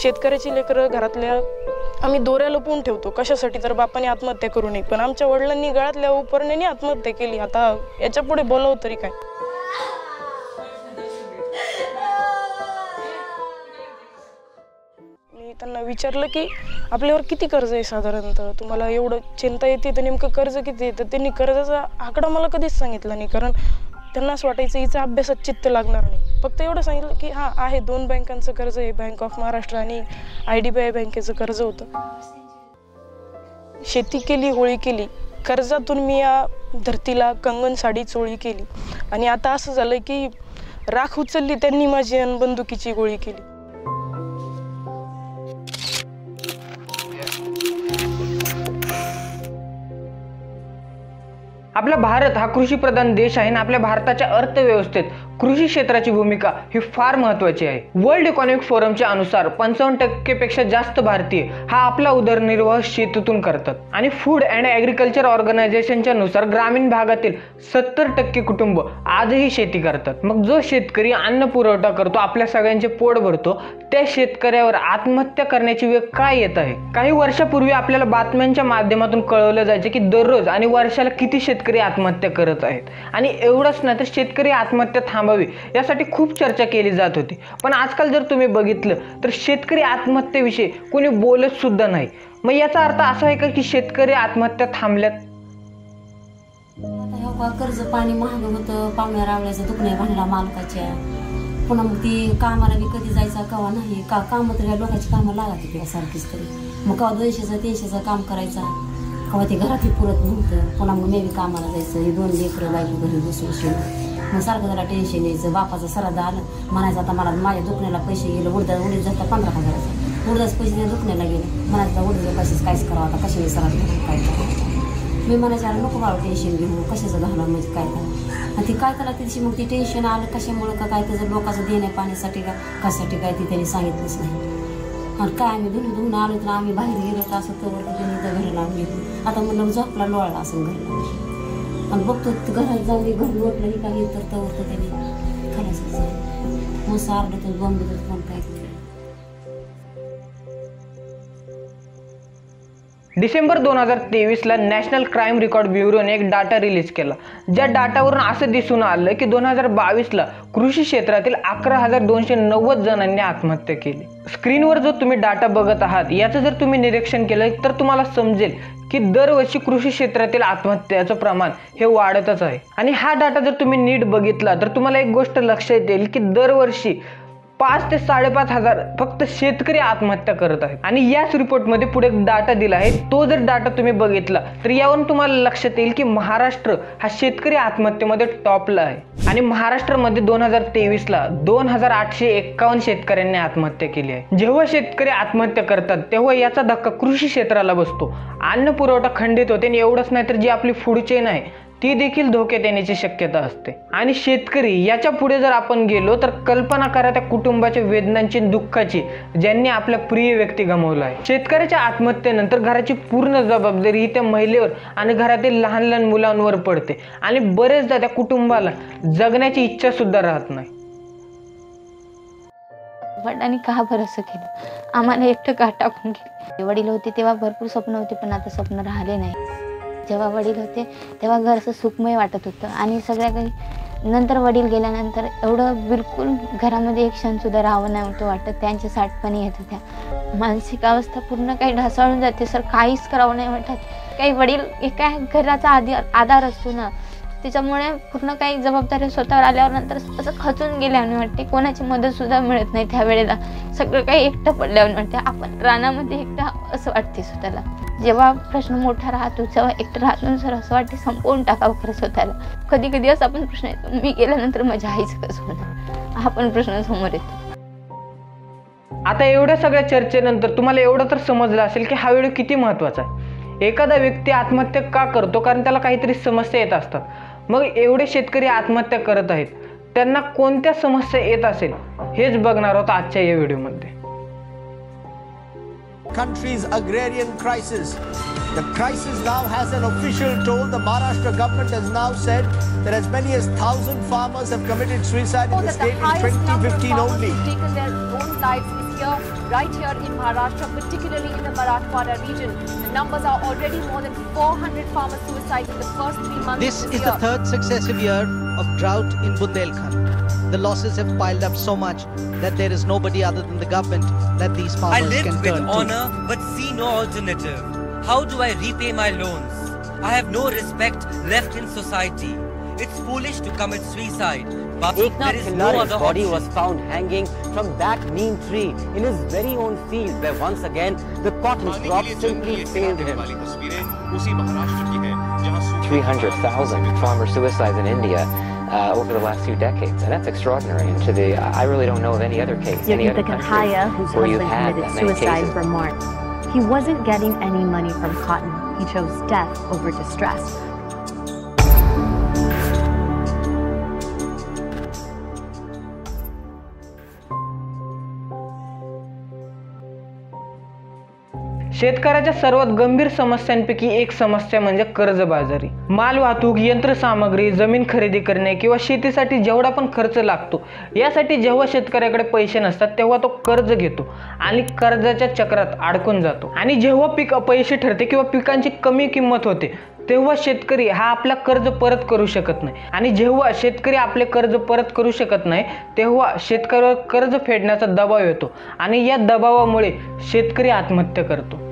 शेतकऱ्याची लेकरं घरातल्या आम्ही दोऱ्या लपवून ठेवतो कशासाठी, तर बापाने आत्महत्या करू नये, पण आमच्या वडिलांनी गळ्यातल्या उपरण्याने आत्महत्या केली. आता याच्या पुढे बोलावं तरी काय. मी त्यांना विचारलं की आपल्यावर किती कर्ज आहे साधारणतः, तुम्हाला एवढं चिंता येते तर नेमकं कर्ज किती आहे. तर त्यांनी कर्जाचा आकडा मला कधीच सांगितला नाही, कारण त्यांना असं वाटायचं हिचं अभ्यासात चित्त लागणार नाही. फक्त एवढं सांगितलं की हां आहे 2 बँकांचं कर्ज आहे, बँक ऑफ महाराष्ट्र आणि IDBI बँकेचं कर्ज होतं. शेती केली, होळी केली, कर्जातून मी या धरतीला कंगन साडी चोळी केली, आणि आता असं झालं की राख उचलली त्यांनी माझी आणि बंदुकीची गोळी केली. आपला भारत हा कृषीप्रधान देश आहे आणि आपल्या भारताच्या अर्थव्यवस्थेत कृषी क्षेत्राची भूमिका ही फार महत्त्वाची आहे. वर्ल्ड इकॉनॉमिक फोरमच्या अनुसार 55% पेक्षा जास्त भारतीय हा आपला उदरनिर्वाह शेतीतून करतात. आणि फूड अँड ॲग्रिकल्चर ऑर्गनायझेशनच्या नुसार ग्रामीण भागातील 70% कुटुंब आजही शेती करतात. मग जो शेतकरी अन्न पुरवठा करतो, आपल्या सगळ्यांचे पोट भरतो, त्या शेतकऱ्यावर आत्महत्या करण्याची वेळ काय येत आहे? काही वर्षापूर्वी आपल्याला बातम्यांच्या माध्यमातून कळवलं जायचे की दररोज आणि वर्षाला किती शेतकरी आत्महत्या करत आहेत. आणि एवढंच नाही तर शेतकरी आत्महत्या थांबावी यासाठी खूप चर्चा केली जात होती. पण आजकाल जर तुम्ही बघितलं तर शेतकरी आत्महत्येविषयी कोणी बोलत सुद्धा नाही. मग याचा अर्थ असा आहे का की शेतकरी आत्महत्या थांबल्यात? कर्ज पाणी महाग होतं, पाहुण्या रावल्याचं दुखणे भांडला मालकाच्या, पुन्हा मग ती कामाला बी कधी जायचा कवा नाही का, काम तर ह्या लोकांची कामं लागत होती सारखीच तरी. मग कवा 200-300 काम करायचा, कवा ते घरातही पुरत नव्हतं. पुन्हा मग मी बी कामाला जायचं, हे 2 लेकरं बायको घरी बसून. मग सारखं जरा टेन्शन यायचं. बापाचं सरादा आलं म्हणायचं आता मला माझ्या दुखण्याला पैसे गेले, उडीत जाता 15,000चा उडदाच पैसे दुखण्याला गेले, म्हणायचं उडीच्या पैसेच काहीच करावं आता, कशाने सराद काय करावं. मी म्हणायचं अरे नको बाबा टेन्शन घेऊ, कशाचं घालवं म्हणजे काय करा. आणि ती काय करा तिची मग ती टेन्शन आलं कशामुळं का काय, त्याचं लोकांचं देण्या पाण्यासाठी का कशासाठी काय ती त्यांनी सांगितलंच नाही. आणि काय आम्ही धुवून आलो तर आम्ही बाहेर गेलो तर असं तर त्यांनी तर घरी लावून घेतलं. आता म्हणलं झोपला लोळला असं घरी, आणि बघतो घरात जाऊन घर लोटलं की काही तर तवरतं त्यांनी खरंच झालं. मग सारलं तर बॉम्बे पण काय. डिसेंबर 2023ला नॅशनल क्राईम रेकॉर्ड ब्युरोने एक डाटा रिलीज केला, ज्या डाटावरून असं दिसून आलं की 2022ला कृषी क्षेत्रातील 11,290 जणांनी आत्महत्या केली. स्क्रीनवर जो तुम्ही डाटा बघत आहात याचं जर तुम्ही निरीक्षण केलं तर तुम्हाला समजेल की दरवर्षी कृषी क्षेत्रातील आत्महत्याचं प्रमाण हे वाढतच आहे. आणि हा डाटा जर तुम्ही नीट बघितला तर तुम्हाला एक गोष्ट लक्षात येईल की दरवर्षी 5 ते 5,500 फक्त शेतकरी आत्महत्या करत आहेत. आणि याच रिपोर्टमध्ये पुढे डाटा दिला आहे, तो जर डाटा तुम्ही बघितला तर यावरून तुम्हाला लक्षात येईल की महाराष्ट्र हा शेतकरी आत्महत्येमध्ये टॉपला आहे. आणि महाराष्ट्रामध्ये 2023ला 2,851 शेतकऱ्यांनी आत्महत्या केली आहे. जेव्हा शेतकरी आत्महत्या करतात तेव्हा याचा धक्का कृषी क्षेत्राला बसतो, अन्न पुरवठा खंडित होते, आणि एवढंच नाही तर जी आपली फूड चेन आहे ती देखील धोक्यात येण्याची शक्यता असते. आणि शेतकरी याच्या पुढे जर आपण गेलो तर कल्पना करा त्या कुटुंबाच्या वेदनांची, दुःखाची, ज्यांनी आपल्या प्रिय व्यक्ती गमावला आहे. शेतकऱ्याच्या आत्महत्येनंतर घराची पूर्ण जबाबदारी ही त्या महिलेवर आणि घरातील लहान लहान मुलांवर पडते, आणि बरेचदा त्या कुटुंबाला जगण्याची इच्छा सुद्धा राहत नाही. वडिलांनी का बरं असं केलं, आम्हाला एकटं का टाकून गेले. वडील होते तेव्हा भरपूर स्वप्न होते, पण आता स्वप्न राहिले नाही. जेव्हा वडील होते तेव्हा घर असं सुखमय वाटत होतं, आणि सगळ्या काही नंतर वडील गेल्यानंतर एवढं बिलकुल घरामध्ये एक क्षणसुद्धा राहावं नाही होतं वाटत. त्यांच्या साठपणी येत होत्या, मानसिक अवस्था पूर्ण काही ढासळून जाते सर, काहीच करावं नाही वाटत. काही वडील एका घराचा आधार असतो ना, त्याच्यामुळे पूर्ण काही जबाबदारी स्वतःवर आल्यावर नंतर असं खचून गेल्याने वाटते. कोणाची मदतसुद्धा मिळत नाही त्यावेळेला, सगळं काही एकटं पडल्यावर वाटते. आपण रानामध्ये एकटं असं वाटते स्वतःला. जेव्हा प्रश्न मोठा राहतो तेव्हा एकटं राहतो सर, असं वाटते संपवून टाकावं खरं स्वतःला. कधी कधी असा पण प्रश्न येतो, मी गेल्यानंतर माझ्या आईचं कसं होणार, हा पण प्रश्न समोर येतो. आता एवढ्या सगळ्या चर्चेनंतर तुम्हाला एवढं तर समजलं असेल की हा व्हिडिओ किती महत्त्वाचा आहे. एखादा व्यक्ती आत्महत्या का करतो, कारण त्याला काहीतरी समस्या येत असतात. मग एवढे शेतकरी आत्महत्या करत आहेत, त्यांना कोणत्या समस्या येत असेल हेच बघणार आहोत आजच्या या व्हिडिओमध्ये. Country's agrarian crisis. The crisis now has an official toll. The Maharashtra government has now said that as many as 1,000 farmers have committed suicide in the state in 2015 only. Taken their own lives is here right here in Maharashtra, particularly in the Marathwada region. The numbers are already more than 400 farmer suicides in the first 3 months This of is this the year. third successive year of drought in Bundelkhand. The losses have piled up so much that there is nobody other than the government that these I farmers lived can with turn to. honor but see no alternative. How do I repay my loans? I have no respect left in society. It's foolish to commit suicide, but there Eknath is no Khillar's other body option. was found hanging from that neem tree in his very own field, where once again the cotton crop simply failed him. 300,000 farmer suicides in India over the last few decades, and that's extraordinary. And I really don't know of any other case, any other country whose where you husband had committed that many suicide cases. in Vermont. He wasn't getting any money from cotton. He chose death over distress. शेतकऱ्याच्या सर्वात गंभीर समस्यांपैकी एक समस्या म्हणजे कर्जबाजारी. माल वाहतूक, यंत्रसामग्री, जमीन खरेदी करणे किंवा शेतीसाठी जेवढा पण खर्च लागतो, यासाठी जेव्हा शेतकऱ्याकडे पैसे नसतात तेव्हा तो कर्ज घेतो आणि कर्जाच्या चक्रात अडकून जातो. आणि जेव्हा पीक अपयशी ठरते किंवा पिकांची कमी किंमत होते तेव्हा शेतकरी हा आपला कर्ज परत करू शकत नाही. आणि जेव्हा शेतकरी आपले कर्ज परत करू शकत नाही तेव्हा शेतकऱ्यावर कर्ज फेडण्याचा दबाव येतो आणि या दबावामुळे शेतकरी आत्महत्या करतो.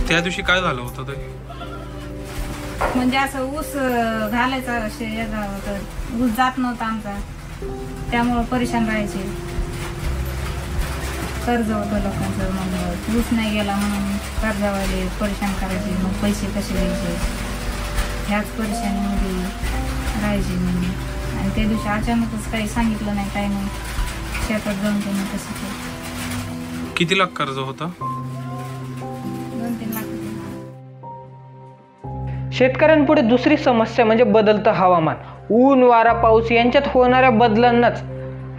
त्या दिवशी काय झालं होतं ते? म्हणजे असं ऊस घालायचा होतं, ऊस जात नव्हता आमचा, त्यामुळं परेशान राहायचे. कर्ज होतं लोकांचं, मग ऊस नाही गेला म्हणून कर्जावाले परेशान करायचे. मग पैसे कसे द्यायचे ह्याच परेशानीमध्ये राहायचे मी. आणि त्या दिवशी अचानकच काही सांगितलं नाही, काही नाही, शेतात जाऊन त्यांनी कसं केलं. किती लाख कर्ज होतं? 2-3 लाख. शेतकऱ्यांपुढे दुसरी समस्या म्हणजे बदलतं हवामान. ऊन, वारा, पाऊस यांच्यात होणाऱ्या बदलांनाच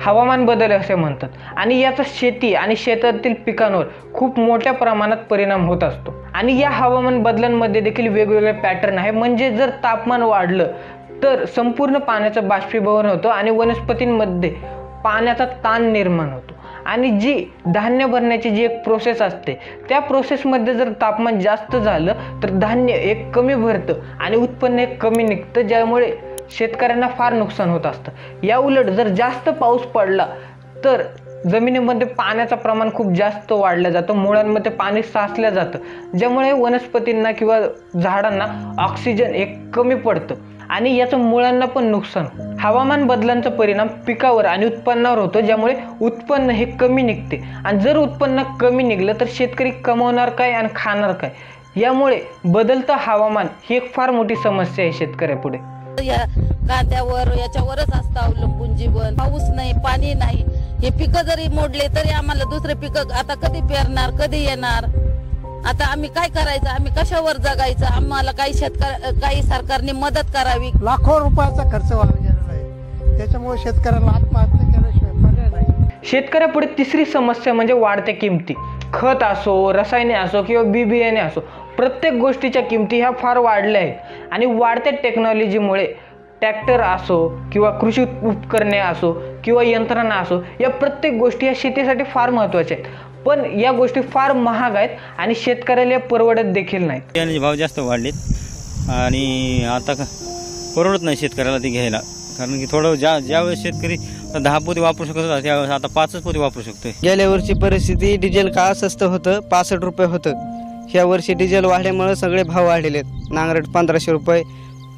हवामान बदल असे म्हणतात आणि याचा शेती आणि शेतातील पिकांवर खूप मोठ्या प्रमाणात परिणाम होत असतो. आणि या हवामान बदलांमध्ये देखील वेगवेगळे पॅटर्न आहे. म्हणजे जर तापमान वाढलं तर संपूर्ण पाण्याचं बाष्पीभवन होतं आणि वनस्पतींमध्ये पाण्याचा ताण निर्माण होतो. आणि जी धान्य भरण्याची जी एक प्रोसेस असते त्या प्रोसेसमध्ये जर तापमान जास्त झालं तर धान्य एक कमी भरतं आणि उत्पन्न एक कमी निघतं, ज्यामुळे शेतकऱ्यांना फार नुकसान होत असतं. या उलट जर जास्त पाऊस पडला तर जमिनीमध्ये पाण्याचं प्रमाण खूप जास्त वाढलं जातं, मुळांमध्ये पाणी साचलं जातं, ज्यामुळे वनस्पतींना किंवा झाडांना ऑक्सिजन एक कमी पडतं आणि याचं मुळांना पण नुकसान. हवामान बदलांचा परिणाम पिकावर आणि उत्पन्नावर होतो, ज्यामुळे उत्पन्न हे कमी निघते. आणि जर उत्पन्न कमी निघलं तर शेतकरी कमवणार काय आणि खाणार काय? यामुळे बदलतं हवामान ही एक फार मोठी समस्या आहे शेतकऱ्यापुढे. या कांद्यावर याच्यावरच असतं अवलंबून जीवन. पाऊस नाही, पाणी नाही, हे पिकं जरी मोडले तरी आम्हाला दुसरे पिकं आता कधी पेरणार, कधी येणार? आता आम्ही काय करायचं? आम्ही कशावर जगायचं? आम्हाला काही सरकारने मदत करावी. लाखो रुपयाचा खर्च वाढलेला आहे, त्याच्यामुळे शेतकऱ्याला आत्महत्या केल्याशिवाय पर्याय नाही. शेतकऱ्यापुढे तिसरी समस्या म्हणजे वाढत्या किमती. खत असो, रसायने असो किंवा बी बियाणे असो, प्रत्येक गोष्टीच्या किमती ह्या फार वाढल्या आहेत. आणि वाढत्या टेक्नॉलॉजीमुळे ट्रॅक्टर असो किंवा कृषी उपकरणे असो किंवा यंत्रणा असो, या प्रत्येक गोष्टी या शेतीसाठी फार महत्त्वाच्या आहेत. पण या गोष्टी फार महाग आहेत आणि शेतकऱ्याला परवडत देखील नाहीत. बियाण्याचे भाव जास्त वाढलेत आणि आता परवडत नाही शेतकऱ्याला ते घ्यायला. कारण की थोडं ज्यावेळेस शेतकरी 10 पोती वापरू शकत होता त्यावेळेस आता 5च पोती वापरू शकतोय. गेल्या वर्षी परिस्थिती डिझेल का स्वस्त होतं, 65 रुपये होतं. ह्या वर्षी डिझेल वाढल्यामुळे सगळे भाव वाढलेले आहेत. नांगरट 1500 रुपये,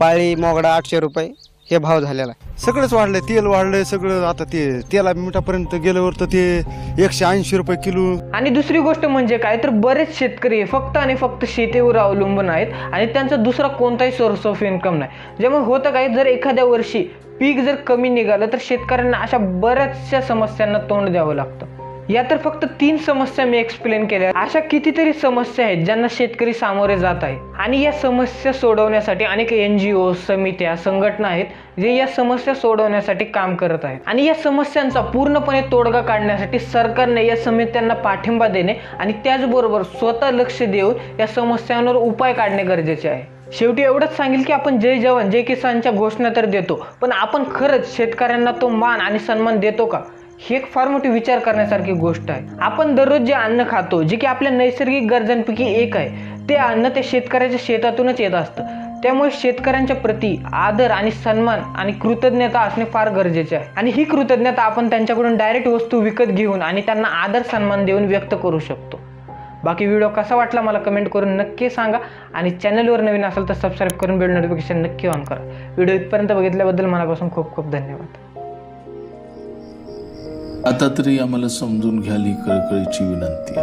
पाळी मोगडा 800 रुपये हे भाव झालेला. सगळंच वाढलंय, तेल वाढलंय सगळं. आता ते तेला मिठापर्यंत गेल्यावर तर ते 180 रुपये किलो. आणि दुसरी गोष्ट म्हणजे काय तर बरेच शेतकरी फक्त आणि फक्त शेतीवर अवलंबून आहेत आणि त्यांचा दुसरा कोणताही सोर्स ऑफ इन्कम नाही. ज्यामुळे होतं काय, जर एखाद्या वर्षी पीक जर कमी निघालं तर शेतकऱ्यांना अशा बऱ्याचशा समस्यांना तोंड द्यावं लागतं. या तर फक्त 3 समस्या मी एक्सप्लेन केल्या. अशा कितीतरी समस्या आहेत ज्यांना शेतकरी सामोरे जात आहे आणि या समस्या सोडवण्यासाठी अनेक NGO, समित्या, संघटना आहेत जे या समस्या सोडवण्यासाठी काम करत आहेत. आणि या समस्यांचा पूर्णपणे तोडगा काढण्यासाठी सरकारने या समित्यांना पाठिंबा देणे आणि त्याचबरोबर स्वतः लक्ष देऊन या समस्यांवर उपाय काढणे गरजेचे आहे. शेवटी एवढंच सांगेल की आपण जय जवान जय किसानच्या घोषणा तर देतो, पण आपण खरंच शेतकऱ्यांना तो मान आणि सन्मान देतो का? ही एक फार मोठी विचार करण्यासारखी गोष्ट आहे. आपण दररोज जे अन्न खातो, जे की आपल्या नैसर्गिक गरजांपैकी एक आहे, ते अन्न ते शेतकऱ्याच्या शेतातूनच येत असतं. त्यामुळे शेतकऱ्यांच्या प्रती आदर आणि सन्मान आणि कृतज्ञता असणे फार गरजेचे आहे. आणि ही कृतज्ञता आपण त्यांच्याकडून डायरेक्ट वस्तू विकत घेऊन आणि त्यांना आदर सन्मान देऊन व्यक्त करू शकतो. बाकी व्हिडिओ कसा वाटला मला कमेंट करून नक्की सांगा. आणि चॅनलवर नवीन असेल तर सबस्क्राईब करून बेल नोटिफिकेशन नक्की ऑन करा. व्हिडिओ इथपर्यंत बघितल्याबद्दल मनापासून खूप खूप धन्यवाद. आता तरी आम्हाला समजून घ्याल ही कळकळीची विनंती.